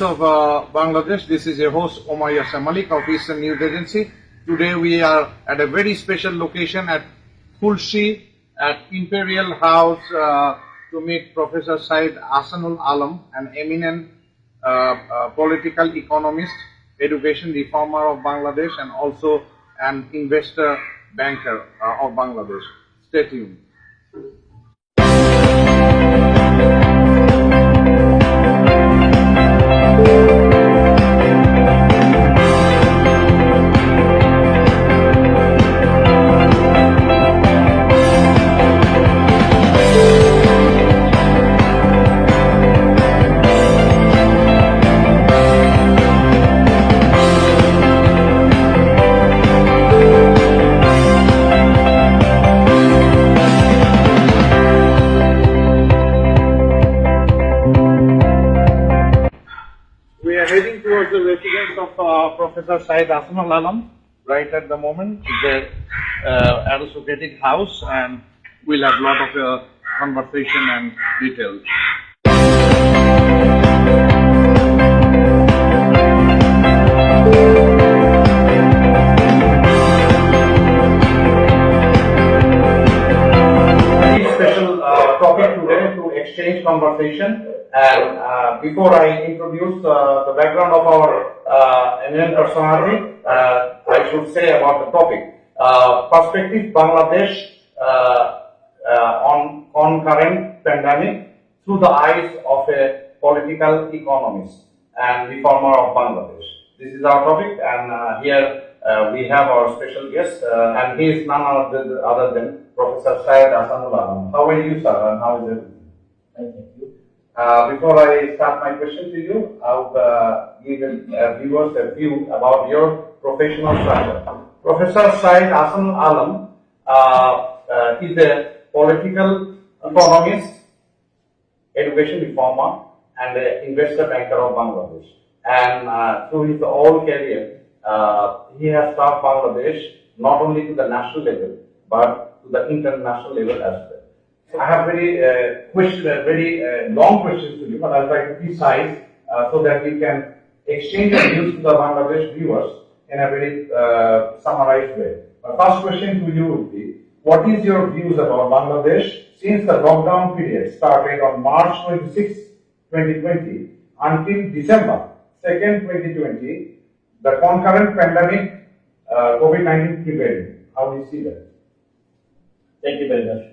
Voice of Bangladesh. This is your host Omar Yasser Mallick of Eastern News Agency. Today we are at a very special location at Khulshi at Imperial House to meet Professor Syed Ahsanul, an eminent political economist, education reformer of Bangladesh, and also an investor banker of Bangladesh. Stay tuned. We are heading towards the residence of Professor Syed Ahsanul right at the moment. It's an aristocratic house, and we'll have a lot of conversation and details. Very special topic today to exchange conversation. And before I introduce the background of our eminent personality, I should say about the topic. Perspective Bangladesh on concurrent pandemic through the eyes of a political economist and reformer of Bangladesh. This is our topic, and here we have our special guest, and he is none other than Professor Syed Ahsanul. How are you, sir, and how is everything? Thank you. Before I start my question to you, I would give viewers a view about your professional structure. Professor Syed Ahsanul is a political economist, education reformer, and an investor banker of Bangladesh. And through his whole career, he has served Bangladesh not only to the national level, but to the international level as well. I have very long questions to you, but I'll try to precise so that we can exchange our views to the Bangladesh viewers in a very summarized way. My first question to you would be, what is your views about Bangladesh since the lockdown period started on March 26, 2020 until December 2nd, 2020, the concurrent pandemic COVID-19 prevailed? How do you see that? Thank you very much.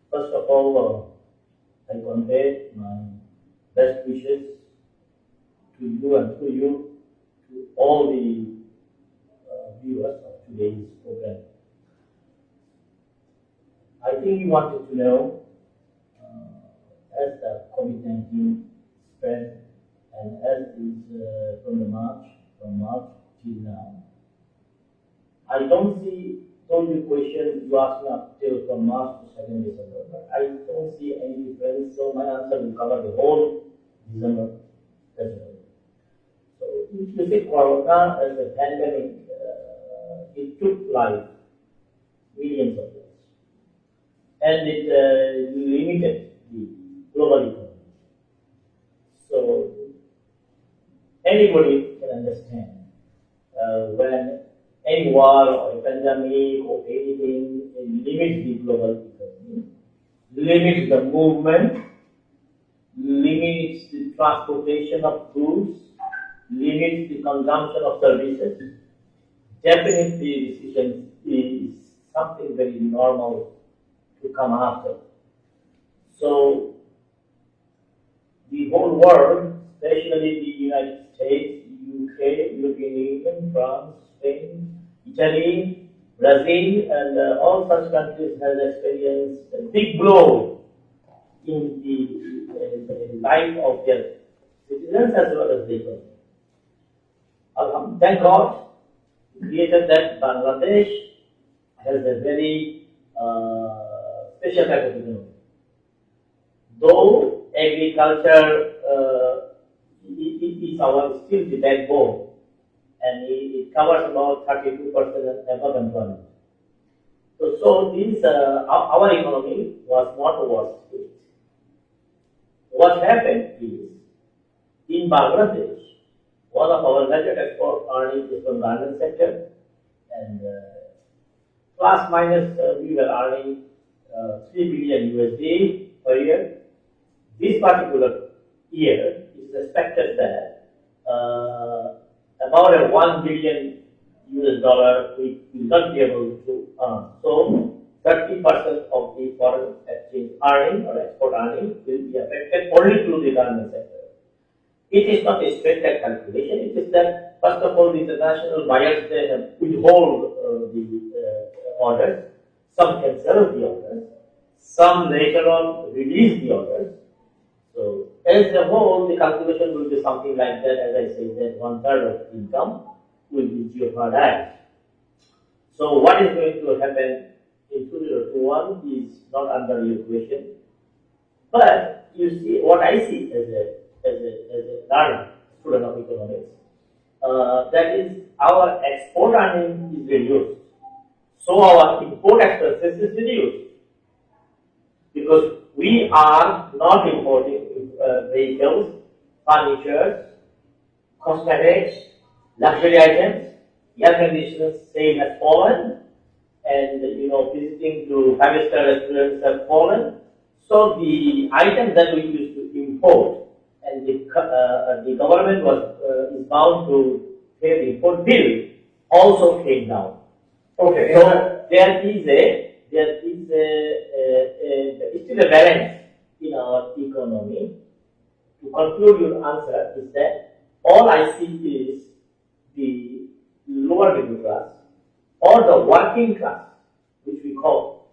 First of all, I convey my best wishes to you and to all the viewers of today's program. I think you wanted to know, as the COVID-19 spread and as is from March till now, I don't see. Told you question you asked me up till from March to 2nd December, but I don't see any difference, so my answer will cover the whole December as well. So if you see Corona as a pandemic, it took life, millions of lives, and it limited the global economy. So anybody can understand when any war or a pandemic or anything limits the global economy, limits the movement, limits the transportation of goods, limits the consumption of services. Definitely, decision is something very normal to come after. So, the whole world, especially the United States, UK, European Union, France, Spain, Italy, Brazil, and all such countries has experienced a big blow in the life of their citizens as well as the economy. Thank God, created that Bangladesh has a very special type of economy. Though agriculture is still the backbone, and it covers about 32% above employment. So this our economy was not overstretched. What happened is in Bangladesh, one of our major export earnings is from garment sector, and plus minus we were earning 3 billion USD per year. This particular year is expected that about a 1 billion US dollar we will not be able to earn. So 30% of the foreign exchange earning or export earning will be affected only through the garment sector. It is not a straight calculation. It is that first of all, the international buyers they have withhold the orders. Some cancel the orders. Some later on release the orders. So as a whole, the calculation will be something like that. As I said, that 1/3 of income will be jeopardized. So what is going to happen in 2021 is not under your question. But you see, what I see as a learner, student of economics, that is our export earning is reduced. So our import expenses is reduced. Because we are not importing vehicles, furniture, cosmetics, luxury items, air conditioners sale has fallen, and visiting to five-star restaurants have fallen. So the items that we used to import and the government is bound to pay the import bill also came down. Okay. So there is still a balance in our economy. To conclude your answer is that all I see is the lower middle class or the working class, which we call,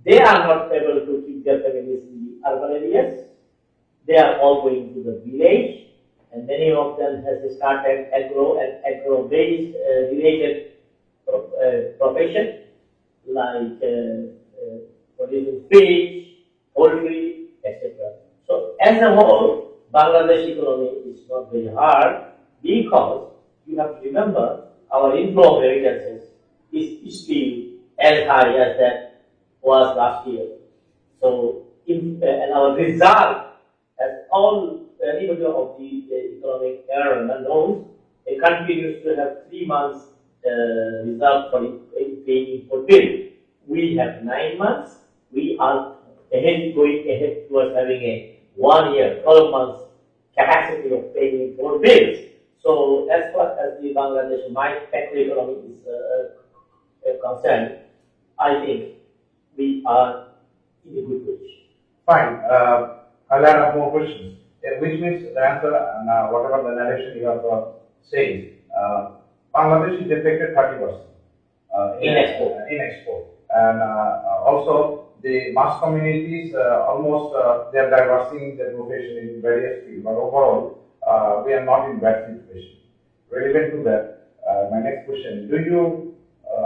they are not able to keep their families in the urban areas. They are all going to the village, and many of them has started agro and agro-based related profession like producing fish, poultry, etc. So as a whole, Bangladesh economy is not very hard because you have to remember our inflow of remittances is still as high as that was last year. So and our result, as all anybody of the economic era knows, it continues to have 3 months result for paying for bill. We have 9 months. We are going ahead towards having a 1 year, 12 months capacity of paying for bills. So as far as the Bangladesh macroeconomy is concerned, I think we are in a good position. Fine. I'll add up more questions, which means the answer, whatever the narration you have said, Bangladesh is affected 30% in export. And also the mass communities almost they are diversing their profession in various fields, but overall we are not in bad situation. Relevant to that, my next question: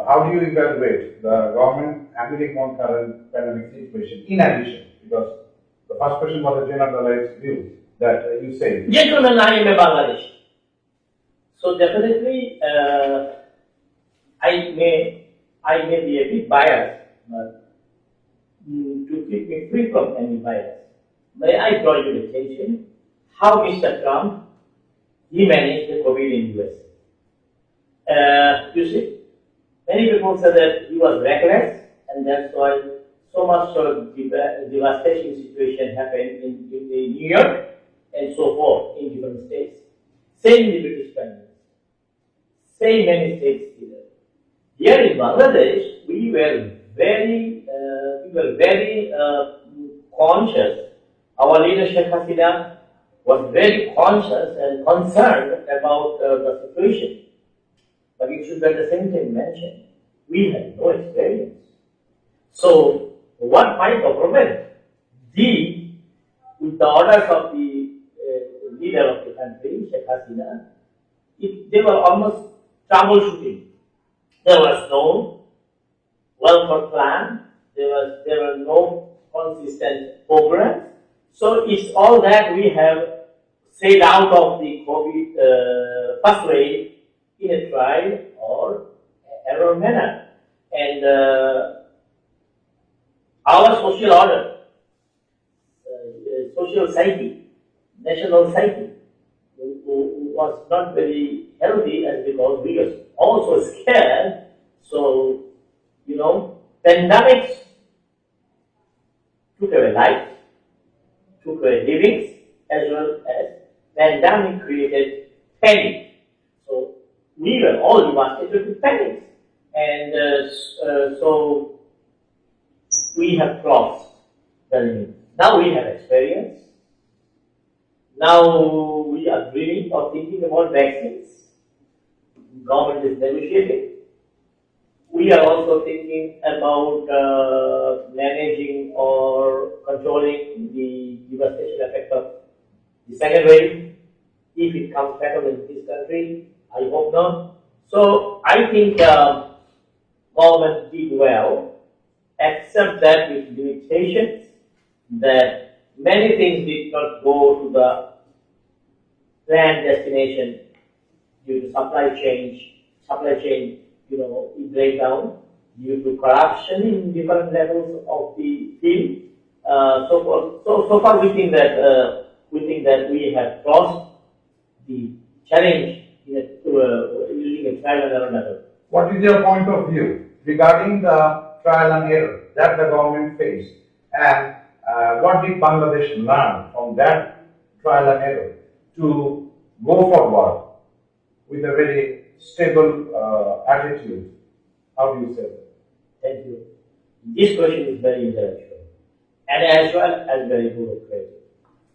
how do you evaluate the government handling concurrent pandemic situation? In addition, because the first question was a generalized view that you said. Gentlemen, I am a Bangladesh. So definitely, I may be a bit biased, but to keep me free from any bias, may I draw your attention how Mr. Trump he managed the COVID in US. You see, many people say that he was reckless, and that's why so much devastation situation happened in New York and so forth in different states. Same in the British Prime Minister. Same many states here. Here in Bangladesh, we were very conscious. Our leader Sheikh Hasina was very conscious and concerned about the situation. But it should be at the same time mentioned, we had no experience. So what my government did with the orders of the leader of the country, Sheikh Hasina, they were almost troubleshooting. There was no well-thought plan. There were no consistent programs. So it's all that we have sailed out of the COVID first wave in a trial or error manner. And our social order, social psyche, national psyche, was not very healthy, and because we were also scared. So, pandemics took away life, took away livings, as well as pandemic created panic. So we were all devastated with panic, and so we have crossed the limit. Now we have experience. Now we are dreaming or thinking about vaccines. Government is negotiating. We are also thinking about managing or controlling the devastation effect of the second wave. If it comes back in this country, I hope not. So I think government did well, except that with limitations, that many things did not go to the planned destination due to supply chain, breakdown, due to corruption in different levels of the field. So far, we think that we have crossed the challenge using a trial and error method. What is your point of view regarding the trial and error that the government faced, and what did Bangladesh learn from that trial and error to go forward with a very stable attitude? How do you say that? Thank you. This question is very intellectual and as well as very bureaucratic.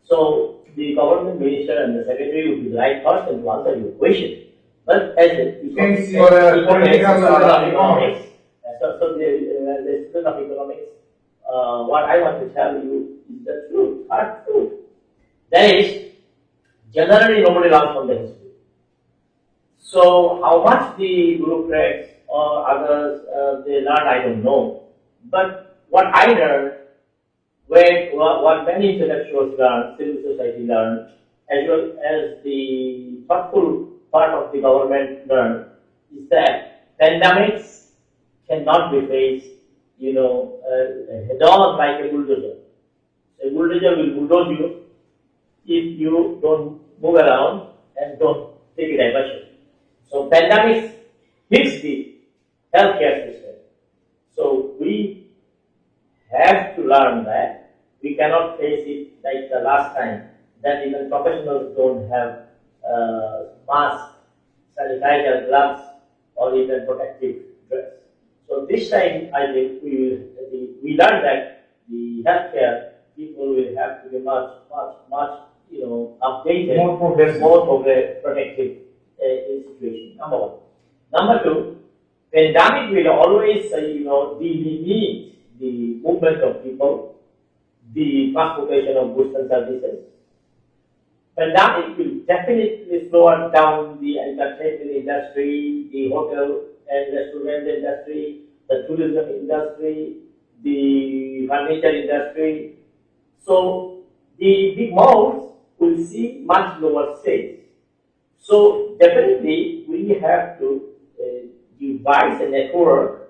So the government minister and the secretary would be the right person to answer your question. But as a since you are a political economist, the student of economics, what I want to tell you is the truth, hard truth. That is, generally nobody learns from the history. So how much the bureaucrats or others they learned, I don't know. But what I learned, what many intellectuals learned, civil society learned, as well as the thoughtful part of the government learned, is that pandemics cannot be faced, head-on like a bulldozer. A bulldozer will bulldoze you if you don't move around and don't take a diversion. So pandemics hits the healthcare system. So we have to learn that we cannot face it like the last time, that even professionals don't have masks, sanitizer, gloves, or even protective dress. So this time, I think we learned that the healthcare people will have to be much updated, more protective in situation. Number one. Number two, pandemic will always delimit the movement of people, the transportation of goods and services. Pandemic will definitely slow down the entertainment industry, the hotel and restaurant industry, the tourism industry, the furniture industry. So the big malls will see much lower sales. So definitely we have to devise a network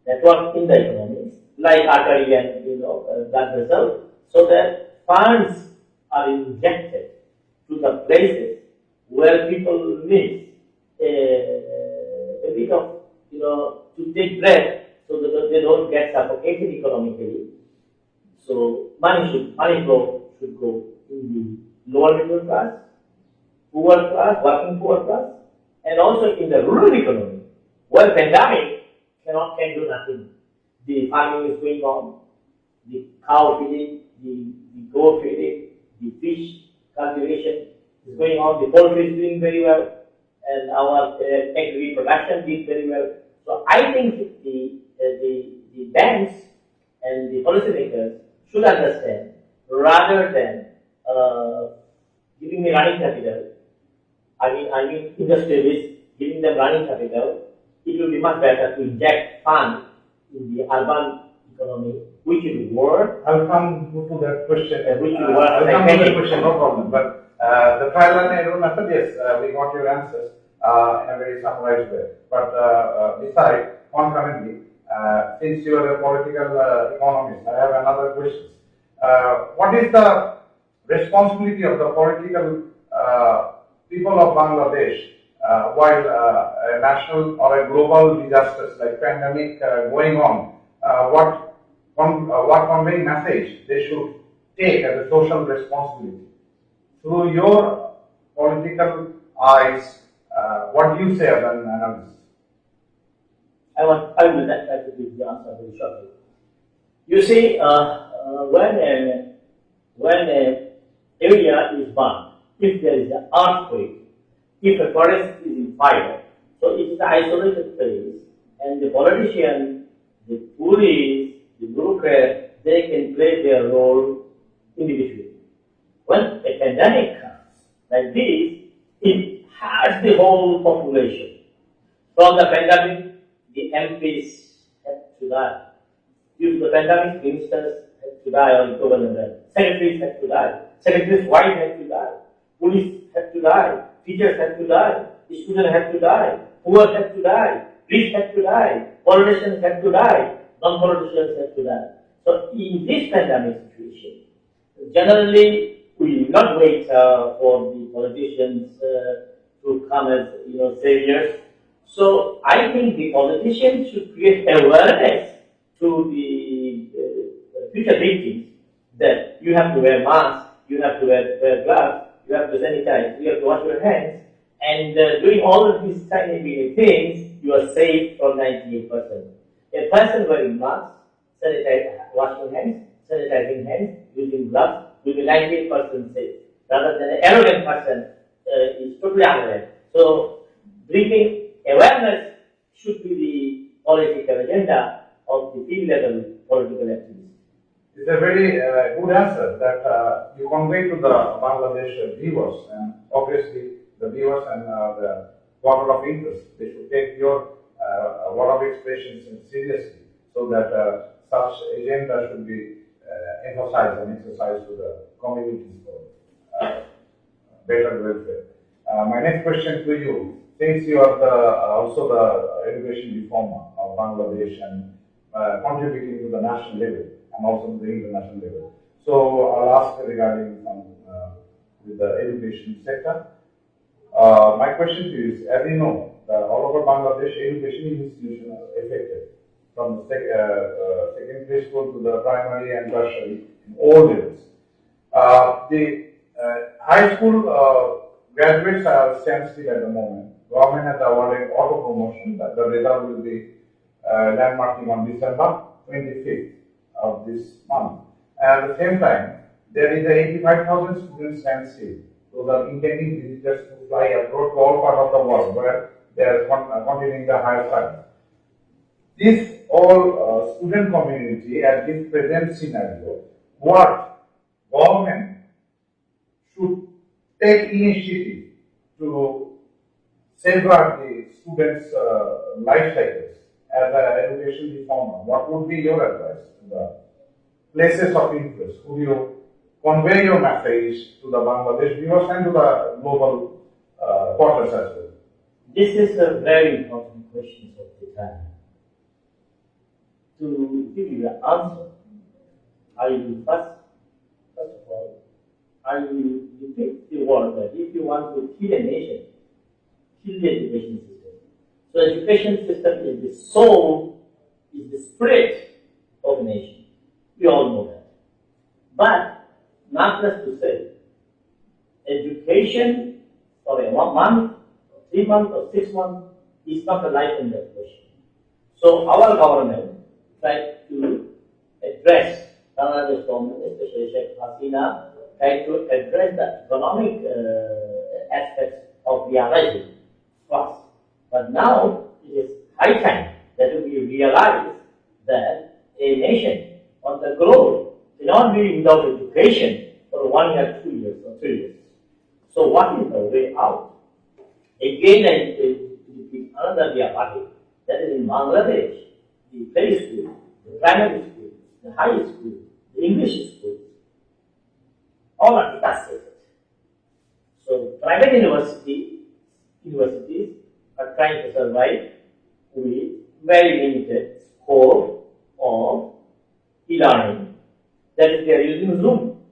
in the economy, like artery and blood vessel, so that funds are injected to the places where people need a bit of to take breath, so that they don't get suffocated economically. So money flow should go in the lower middle class, poor class, working poor class, and also in the rural economy, where pandemic can do nothing. The farming is going on, the cow feeding, the goat feeding, the fish cultivation is going on, the poultry is doing very well, and our agri production did very well. So I think the banks and the policymakers should understand, rather than giving me running capital, I mean industrialists giving them running capital, it will be much better to inject funds in the urban economy, which will work. I'll come to that question. Which will work. I'll come to that question, no problem. But the trial and error method, yes, we got your answers in a very summarized way. But besides, concurrently, since you are a political economist, I have another question. What is the responsibility of the political people of Bangladesh, while a national or a global disasters like pandemic going on, what conveying message they should take as a social responsibility? Through your political eyes, what do you say as an analyst? I will try to give the answer very shortly. You see, when an area is burned, if there is an earthquake, if a forest is in fire, so it is an isolated place, and the politician, the police, the bureaucrat, they can play their role individually. When a pandemic comes like this, it hurts the whole population. From the pandemic, the MPs had to die. Due to the pandemic, ministers had to die or government. Secretaries had to die. Secretaries' wives had to die. Police had to die. Teachers had to die. Students had to die. Poor had to die. Rich had to die. Politicians had to die. Non-politicians had to die. So in this pandemic situation, generally we will not wait for the politicians to come as saviors. So I think the politicians should create awareness to the future victims that you have to wear masks, you have to wear gloves, you have to sanitize, you have to wash your hands, and doing all of these tiny things, you are safe from 98%. A person wearing masks, washing hands, sanitizing hands, using gloves, will be 98% safe, rather than an arrogant person is totally unaware. So bringing awareness should be the political agenda of the field level political activities. It's a very good answer that you convey to the Bangladesh viewers, and obviously the viewers and the quarter of interest, they should take your word of expressions seriously, so that such agenda should be emphasized and exercised to the communities for better welfare. My next question to you, since you are also the education reformer of Bangladesh and contributing to the national level and also to the international level. So I'll ask regarding with the education sector. My question to you is, as you know, all over Bangladesh, education institutions are affected from the secondary school to the primary and tertiary in all levels. The high school graduates are standstill at the moment. Government has awarded auto promotion, that the result will be landmarking on December 25th of this month. And at the same time, there is 85,000 students standstill. Those are intending visitors to fly abroad to all parts of the world where they are continuing the higher studies. This all student community at this present scenario, what government should take initiative to safeguard the students' life cycles as an education reformer? What would be your advice to the places of interest? Would you convey your message to the Bangladesh viewers and to the global quarters as well? This is a very important question of the time. To give you the answer, I will first of all, I will repeat the word that if you want to kill a nation, kill the education system. So education system is the soul, is the spirit of a nation. We all know that. But not just to say, education for a 1 month, or 3 months, or 6 months is not a life and death question. So our government tried to address, Bangladesh government, especially Sheikh Hasina, tried to address the economic aspects of realizing first. But now it is high time that we realize that a nation on the globe cannot be without education for 1 year, 2 years, or 3 years. So what is the way out? Again, I repeat another Mahir, that is in Bangladesh, the play school, the primary school, the high school, the English school, all are devastated. So private universities are trying to survive with very limited scope of e-learning. That is, they are using Zoom.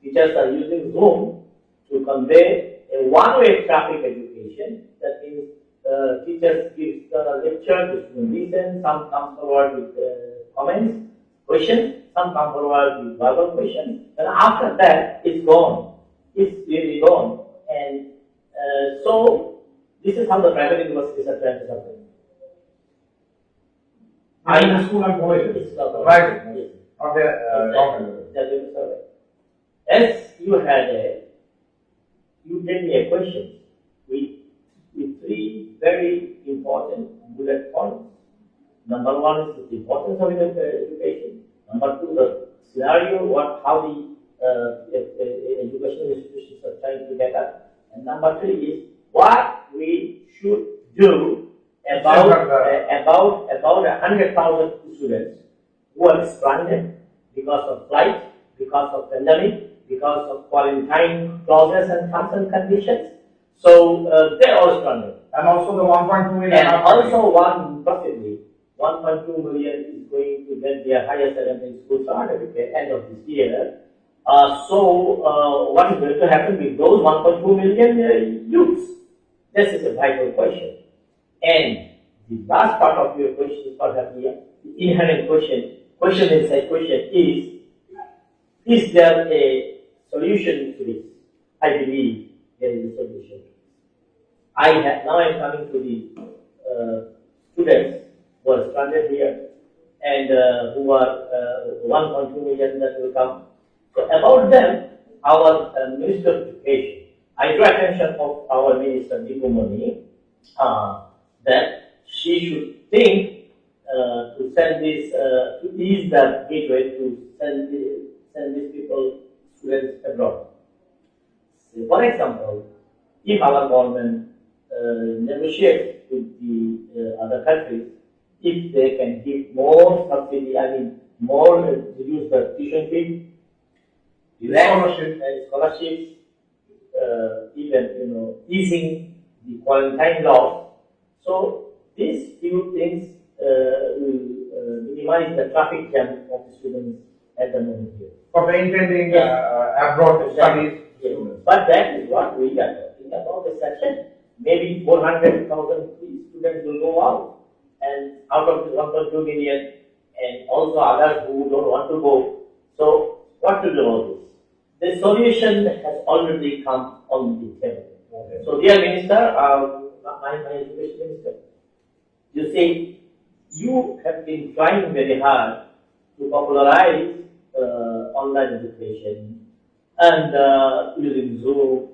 Teachers are using Zoom to convey a one-way traffic education. That means teachers give a lecture, the students listen, some come forward with comments, questions, some come forward with verbal questions, and after that, it's gone. It's really gone. And so, this is how the private universities are trying to survive. In the school and colleges? It's not Private? yes. Or the government? They're going to survive. As you gave me a question with three very important bullet points. Number one is the importance of education. Number two, the scenario, how the educational institutions are trying to get up. And number three is what we should do about 100,000 students who are stranded because of flight, because of pandemic, because of quarantine clauses and terms and conditions. So they're all stranded. And also the 1.2 million. And also possibly 1.2 million is going to get their highest elementary school certificate end of this year. So what is going to happen with those 1.2 million youths? This is a vital question. And the last part of your question is perhaps the inherent question inside question is there a solution to this? I believe there is a solution. Now I'm coming to the students who are stranded here and who are 1.2 million that will come. So about them, our Minister of Education, I draw attention of our Minister Dipumoni that she should think to send this, to ease the gateway to send these people, students abroad. So for example, if our government negotiates with the other countries, if they can give more subsidy, reduce the tuition fee, scholarships, even easing the quarantine laws. So these few things will minimize the traffic jam of the students at the moment here. For the intending abroad studies. Yes. But that is what we are talking about the section. Maybe 400,000 students will go out, and out of the 1.2 million, and also others who don't want to go. So what to do about this? The solution has already come on the table. Okay. So, dear Minister, my education minister, you see, you have been trying very hard to popularize online education and using Zoom.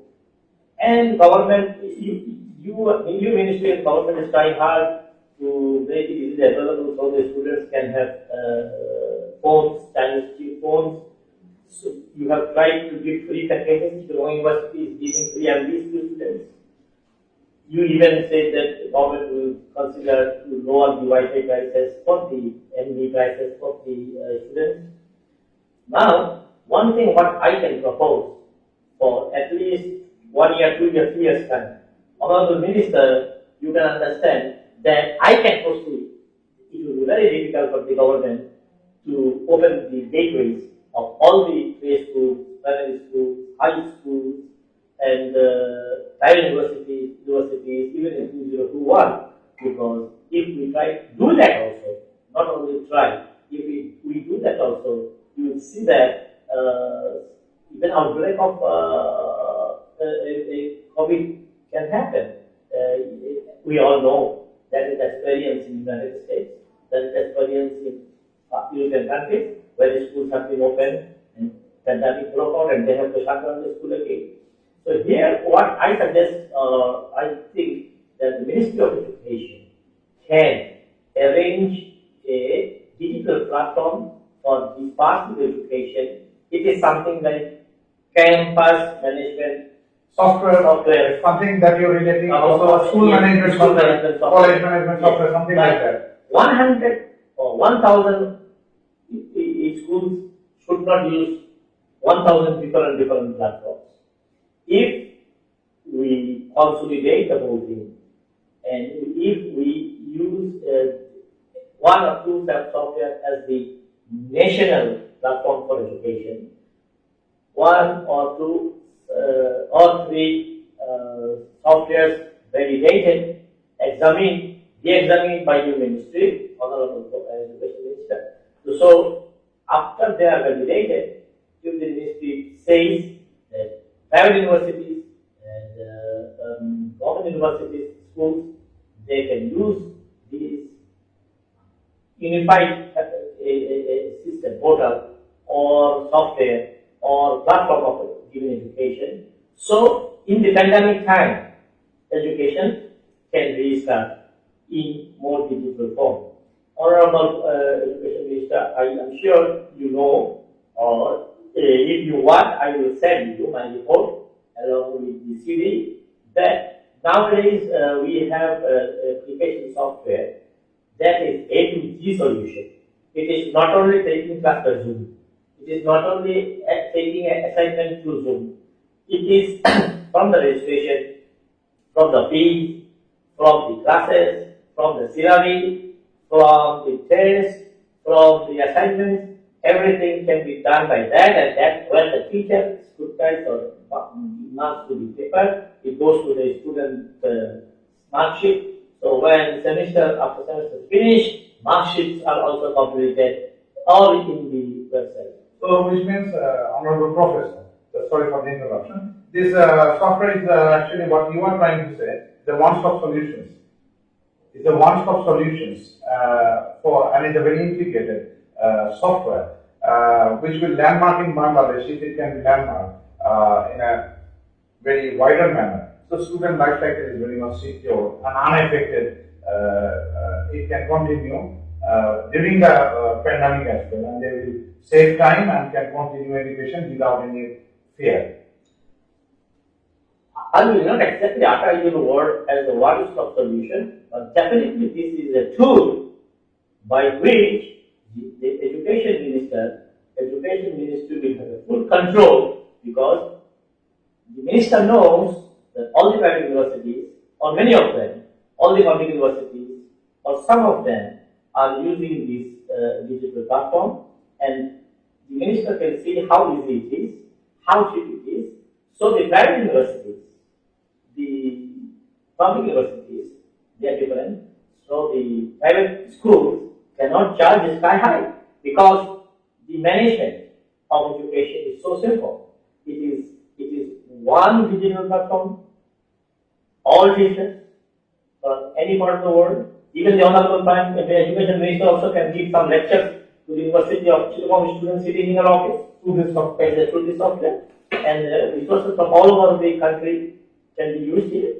And government, you ministry and government is trying hard to make it easily available so the students can have phones, Chinese cheap phones. So you have tried to give free packages. Your own university is giving free MBs to students. You even said that the government will consider to lower the Wi-Fi prices for the MB prices for the students. Now, one thing what I can propose for at least 1 year, 2 years, 3 years time, Honorable Minister, you can understand that I can foresee it will be very difficult for the government to open the gateways of all the preschools, primary schools, high schools, and private universities, even in 2021, because if we try to do that also, not only try, if we do that also, you will see that even outbreak of COVID can happen. We all know that is experience in the United States, that is experience in European countries, where the schools have been open and pandemic broke out and they have to shut down the school again. So here, what I suggest, I think that the Ministry of Education can arrange a digital platform for the path to education. It is something like campus management software. Something that you're relating also school management software, college management software, something like that. 100 or 1,000 schools should not use 1,000 different platforms. If we consolidate the whole thing, and if we use one or two software as the national platform for education, one or two or three softwares validated, examined, re-examined by the ministry, Honorable Education Minister. So after they are validated, if the ministry says that private universities and government universities, schools, they can use these unified system, portal or software or platform of giving education. So in the pandemic time, education can restart in more digital form. Honorable Education Minister, I am sure you know, or if you want, I will send you my report along with the CD, that nowadays we have application software that is A to G solution. It is not only taking class per Zoom, it is not only taking an assignment through Zoom, it is from the registration, from the fees, from the classes, from the salary, from the tests, from the assignments, everything can be done by that, and that when the teacher scrutinizes or marks to be paper, it goes to the student mark sheet. So when semester after semester finish, mark sheets are also completed all in the website. So which means, Honorable Professor, sorry for the interruption, this software is actually what you are trying to say, the one-stop solutions. It's a one-stop solutions and it's a very integrated software which will landmark in Bangladesh if it can be landmark in a very wider manner. So student life cycle is very much secure and unaffected. It can continue during the pandemic as well, and they will save time and can continue education without any fear. I will not exactly utter your word as a one-stop solution, but definitely this is a tool by which the education ministry will have a full control, because the minister knows that all the private universities, or many of them, all the public universities, or some of them are using this digital platform, and the minister can see how easy it is, how cheap it is. So the private universities, the public universities, they are different. So the private schools cannot charge sky high, because the management of education is so simple. It is one digital platform, all teachers from any part of the world. Even the Honorable Prime the Education Minister also can give some lectures to the University of Chittagong students sitting in her office through this software, and resources from all over the country can be used here.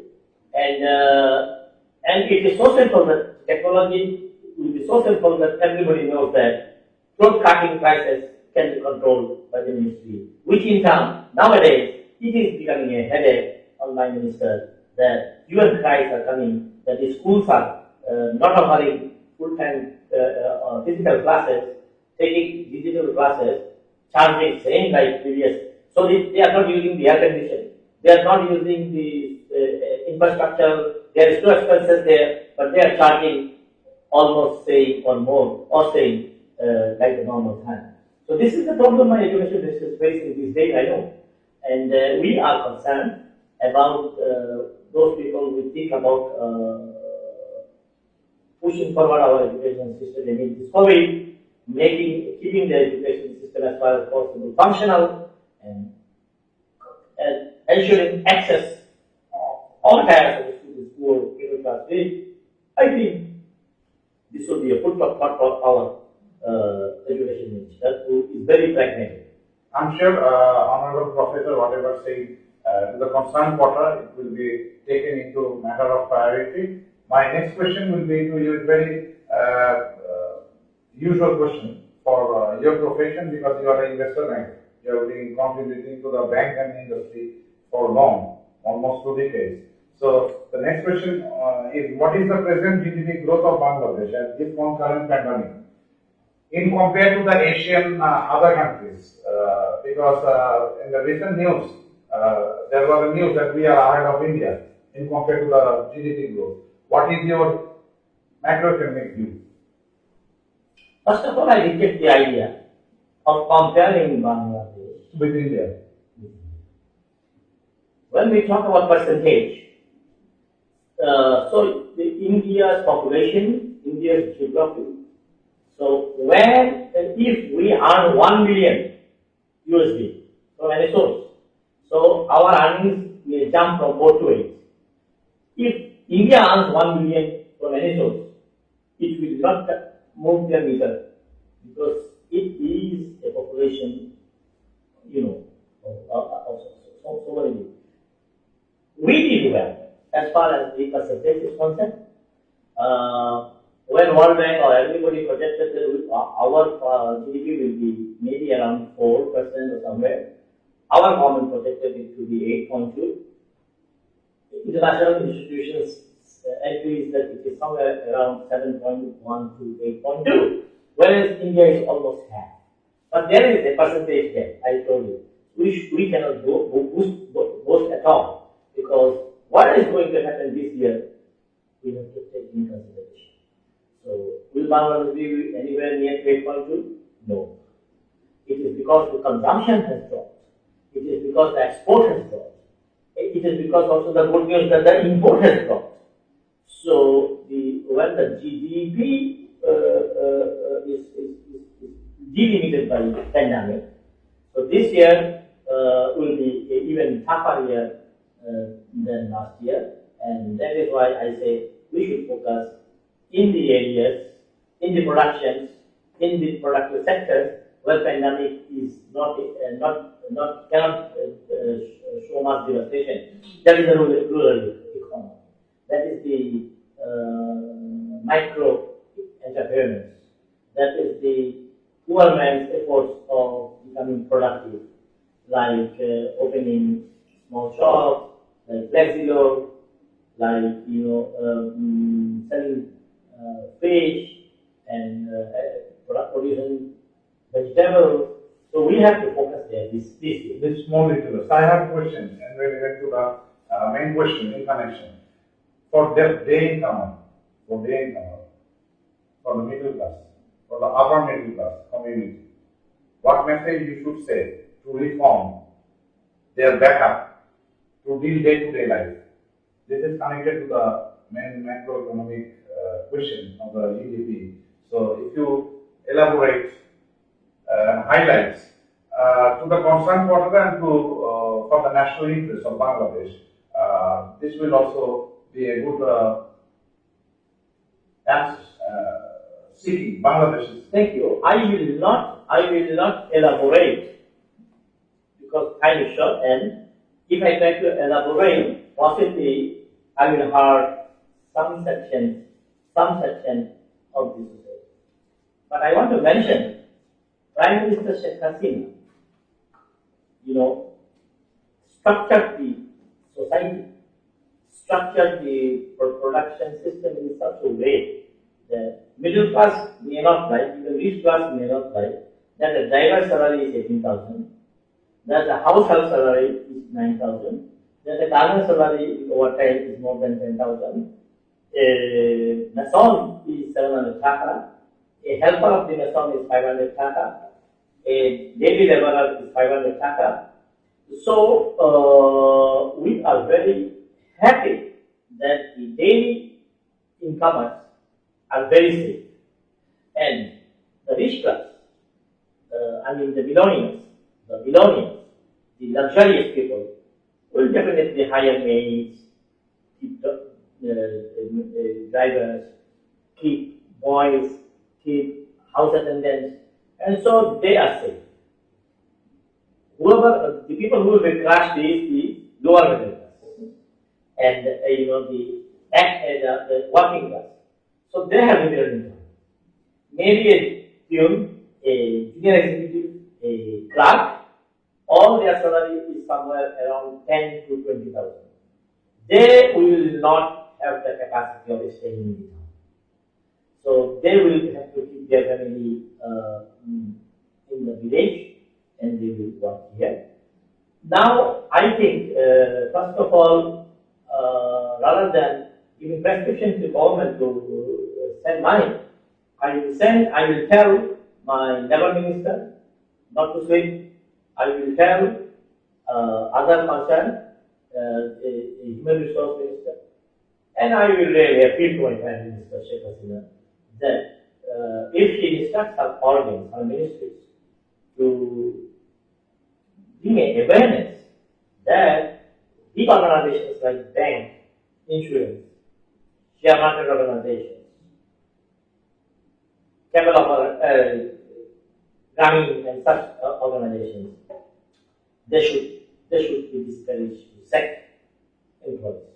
And it is so simple that technology will be so simple that everybody knows that cloth cutting prices can be controlled by the ministry, which in turn, nowadays, it is becoming a headache on my minister that UN cries are coming, that the schools are not offering full-time physical classes, taking digital classes, charging same like previous. So they are not using the air conditioning, they are not using the infrastructure, there is no expenses there, but they are charging almost same or more, or same like the normal time. So this is the problem my education is facing these days, I know. And we are concerned about those people who think about pushing forward our education system against this COVID, keeping the education system as far as possible functional, and ensuring access of all types of students who are middle class rate. I think this will be a good thought for our education minister, who is very pragmatic. I'm sure, Honorable Professor, whatever said to the concerned quarter, it will be taken into matter of priority. My next question will be to you, very usual question for your profession, because you are an investor banker. You have been contributing to the bank and industry for long, almost 2 decades. So the next question is, what is the present GDP growth of Bangladesh at this concurrent pandemic in compared to the Asian other countries? Because in the recent news, there was a news that we are ahead of India in compared to the GDP growth. What is your macroeconomic view? First of all, I reject the idea of comparing Bangladesh with India. When when we talk about percentage, so India's population, India's geography. So if we earn 1 million USD from any source, so our earnings may jump from 4 to 8. If India earns 1 million from any source, it will not move their meter because it is a population, of so many people. We did well as far as the percentage is concerned. When World Bank or everybody projected that our GDP will be maybe around 4% or somewhere, our government projected it to be 8.2. International institutions agrees that it is somewhere around 7.1 to 8.2, whereas India is almost half. But there is a percentage gap, I told you. We cannot boast at all, because what is going to happen this year, we have to take in consideration. So, will Bangladesh be anywhere near 8.2? No. It is because the consumption has dropped. It is because the export has dropped. It is because also the good news that the import has dropped. So, when the GDP is delimited by the pandemic, so this year will be an even tougher year than last year, and that is why I say we should focus in the areas, in the productions, in the productive sectors where pandemic is cannot show much devastation. That is the rural economy. That is the micro entrepreneurs. That is the poor man's efforts of becoming productive, like opening small shops, like flexi-load, like selling fish and producing vegetables. So we have to focus there this year. This small details. I have a question, and we'll get to the main question in connection. For the day incomer, for the middle class, for the upper middle class community, what message you should say to reform their backup to deal day-to-day life? This is connected to the main macroeconomic question of the GDP. So if you elaborate highlights to the concerned quarter and to for the national interest of Bangladesh, this will also be a good answer seeking Bangladesh's. Thank you. I will not elaborate because time is short, and if I try to elaborate, possibly I will hurt some section of the society. But I want to mention Prime Minister Sheikh Hasina, structured the society, structured the production system in such a way that middle class may not like, even rich class may not like, that the driver's salary is 18,000, that the household salary is 9,000, that the gardener salary over time is more than 10,000, a mason is 700 taka, a helper of the mason is 500 taka, a daily laborer is 500 taka. So we are very happy that the daily incomers are very safe, and the rich class, the billionaires, the luxurious people will definitely hire maids, keep drivers, keep boys, keep house attendants, and so they are safe. The people who will be crushed is the lower middle class, and the working class. So they have limited income. Maybe a peon, a junior executive, a clerk, all their salary is somewhere around 10 to 20,000. They will not have the capacity of staying in the town. So they will have to keep their family in the village, and they will work here. Now, I think, first of all, rather than giving prescription to government to send money, I will tell my labor minister not to sleep. I will tell other concerned a human resource minister. And I will really appeal to my Prime Minister, Sheikh Hasina, that if he instructs our organs, our ministries, to bring an awareness that big organizations like bank, insurance, share market organizations, Grameen and such organizations, they should be discouraged to sack employees.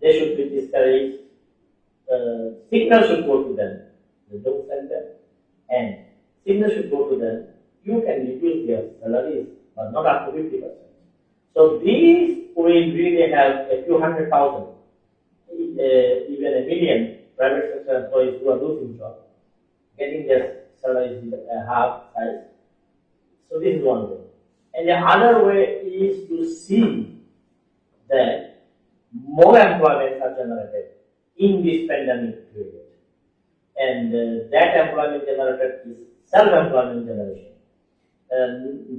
They should be discouraged. Signal should go to them. They don't send them. And signal should go to them. You can reduce their salaries, but not up to 50%. So these will really help a few 100,000, even a million private sector employees who are losing jobs, getting their salaries half size. So this is one way. And the other way is to see that more employments are generated in this pandemic period. And that employment generated is self-employment generation.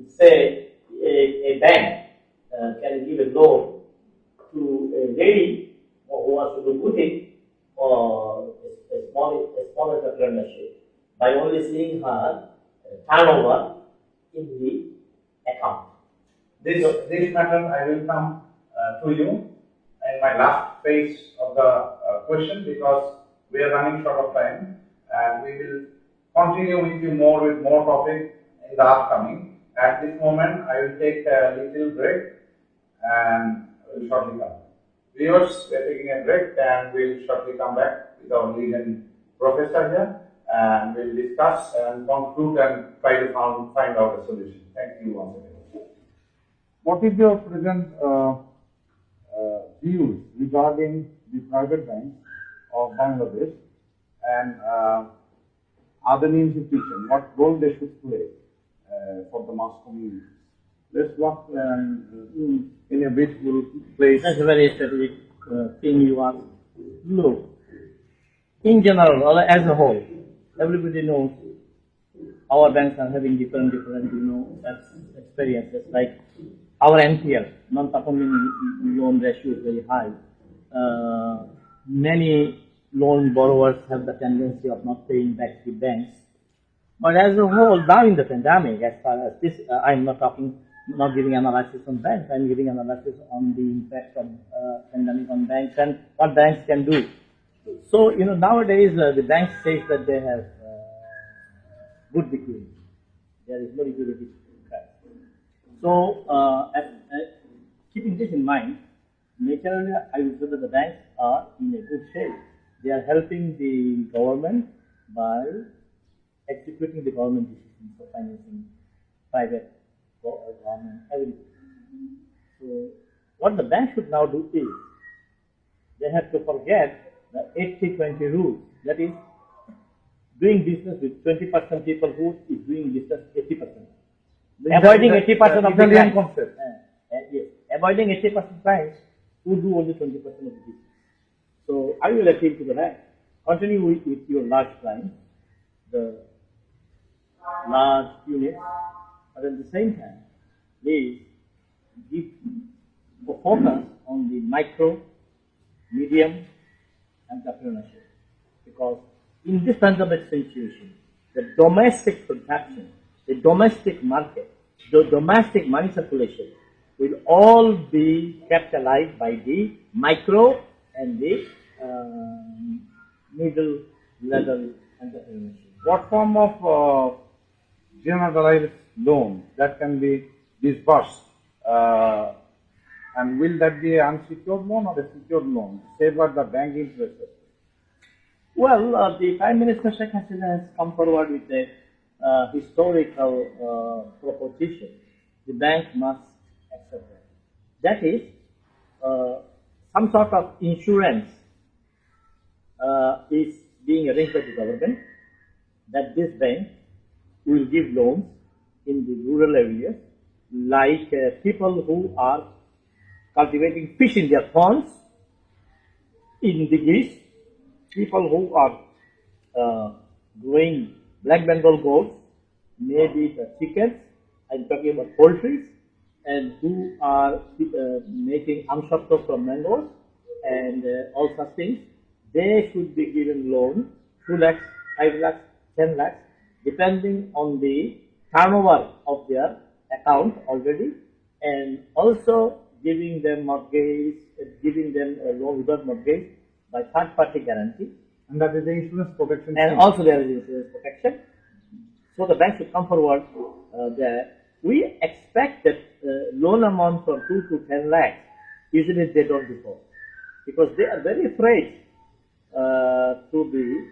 Say a bank can give a loan to a lady who wants to do boutique or a small entrepreneurship by only seeing her turnover in the account. This matter I will come to you in my last phase of the question because we are running short of time and we will continue with you with more topic in the upcoming. At this moment, I will take a little break and will shortly come. Viewers, we are taking a break and we'll shortly come back with our leading professor here and we'll discuss and conclude and try to find out a solution. Thank you once again. What is your present views regarding the private banks of Bangladesh and other institutions? What role they should play for the mass community? Let's walk in a beautiful place. That's a very strategic thing you ask. Look, in general, or as a whole, everybody knows our banks are having different experiences. Like our NPL, non-performing loan ratio is very high. Many loan borrowers have the tendency of not paying back to banks. But as a whole, now in the pandemic, as far as this, I'm not giving analysis on banks, I'm giving analysis on the impact of pandemic on banks and what banks can do. So, nowadays the banks say that they have good liquidity. There is no liquidity crisis. So, keeping this in mind, naturally, I would say that the banks are in a good shape. They are helping the government by executing the government decisions for financing private government everything. So, what the bank should now do is, they have to forget the 80-20 rule. That is, doing business with 20% people who is doing business 80%. Avoiding 80% of the Italian clients. concept. Yes. Avoiding 80% clients who do only 20% of the business. So I will appeal to the bank. Continue with your large clients, the large units, but at the same time, please give a focus on the micro, medium, entrepreneurship. Because in this pandemic situation, the domestic production, the domestic market, the domestic money circulation will all be kept alive by the micro and the middle level entrepreneurship. What form of generalized loan that can be disbursed? And will that be an unsecured loan or a secured loan? Safeguard the bank interest. Well, the Prime Minister Sheikh Hasina has come forward with a historical proposition. The bank must accept that. That is, some sort of insurance is being arranged by the government that this bank will give loans in the rural areas, like people who are cultivating fish in their ponds in the east, people who are growing black Bengal goats, maybe the chickens, I'm talking about poultry, and who are making amshatto from mangoes and all such things, they should be given loan 2 lakhs, 5 lakhs, 10 lakhs, depending on the turnover of their account already, and also giving them mortgage, giving them a loan without mortgage by third-party guarantee. And that is the insurance protection And scheme. also there is insurance protection. So the bank should come forward there. We expect that loan amount from 2 to 10 lakhs, usually they don't default, because they are very afraid to be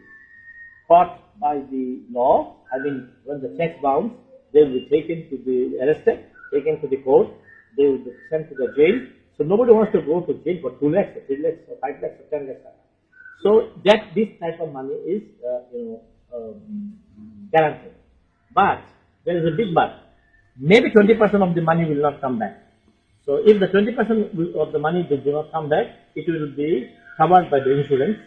caught by the law. I mean, when the checks bounce, they will be taken to be arrested, taken to the court, they will be sent to the jail. So nobody wants to go to jail for 2 lakhs, or 3 lakhs, or 5 lakhs, or 10 lakhs. So that this type of money is, guaranteed. But there is a big but. Maybe 20% of the money will not come back. So if the 20% of the money do not come back, it will be covered by the insurance.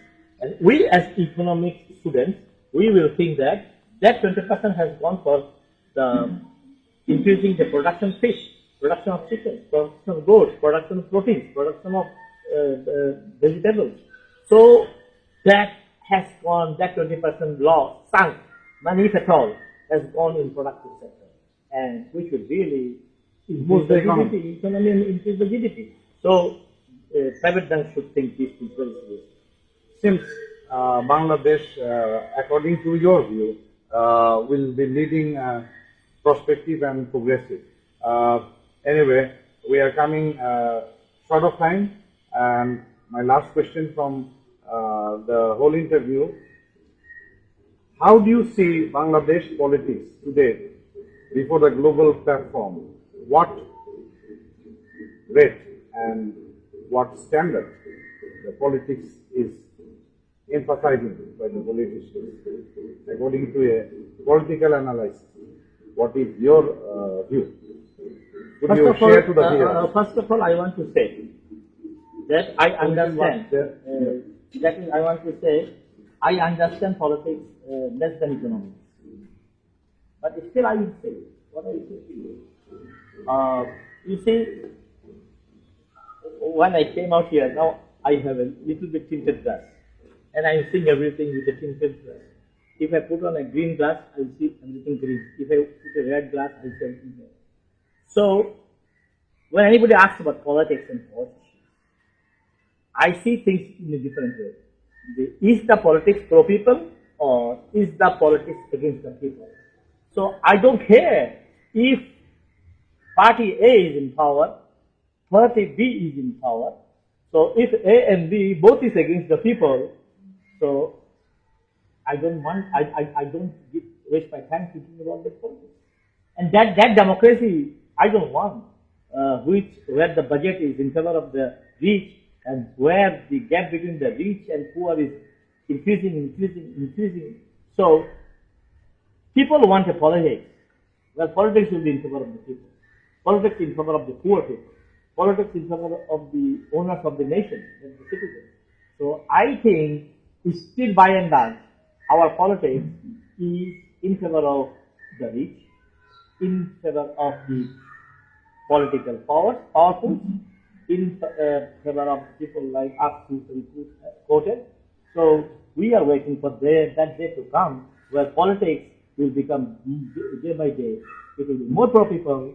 And we as economic students, we will think that that 20% has gone for the increasing the production of fish, production of chicken, production of goats, production of proteins, production of vegetables. So that has gone, that 20% loss, sunk, money if at all, has gone in productive sector. And we should really improve the economy and increase the GDP. So private banks should think these things very seriously. Since Bangladesh, according to your view, will be leading prospective and progressive. Anyway, we are coming short of time, and my last question from the whole interview: how do you see Bangladesh politics today before the global platform? What rate and what standard the politics is emphasizing by the politicians, according to a political analysis? What is your view? Could you share to the viewers? First of all, I want to say that I understand. That is, I want to say I understand politics less than economics. But still, I would say what I say to you. You see, when I came out here, now I have a little bit tinted glass, and I am seeing everything with a tinted glass. If I put on a green glass, I will see everything green. If I put a red glass, I will see everything red. So, when anybody asks about politics and politics, I see things in a different way. Is the politics pro people, or is the politics against the people? So, I don't care if party A is in power, party B is in power. So, if A and B both is against the people, so I don't want, I don't waste my time thinking about the politics. And that democracy I don't want, where the budget is in favor of the rich, and where the gap between the rich and poor is increasing. So people want a politics. Well, politics will be in favor of the people. Politics in favor of the poor people. Politics in favor of the owners of the nation, of the citizens. So I think still by and large, our politics is in favor of the rich, in favor of the political powerful, in favor of people like us who can quoted. So we are waiting for that day to come where politics will become day by day. It will be more pro people,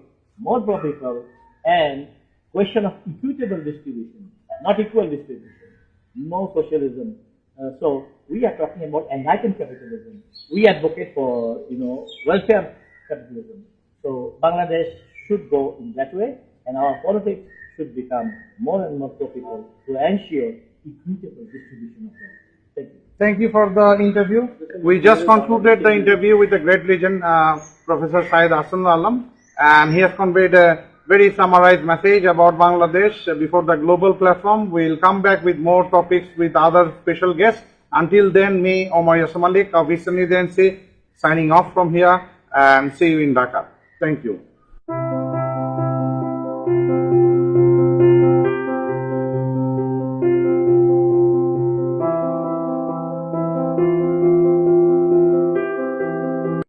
and question of equitable distribution, not equal distribution, no socialism. So we are talking about enlightened capitalism. We advocate for welfare capitalism. So Bangladesh should go in that way, and our politics should become more and more pro people to ensure equitable distribution of wealth. Thank you. Thank you for the interview. We just concluded the interview with the great legend, Professor Syed Ahsanul, and he has conveyed a very summarized message about Bangladesh before the global platform. We'll come back with more topics with other special guests. Until then, me, Omar Mallick of Eastern Agency, signing off from here, and see you in Dhaka. Thank you.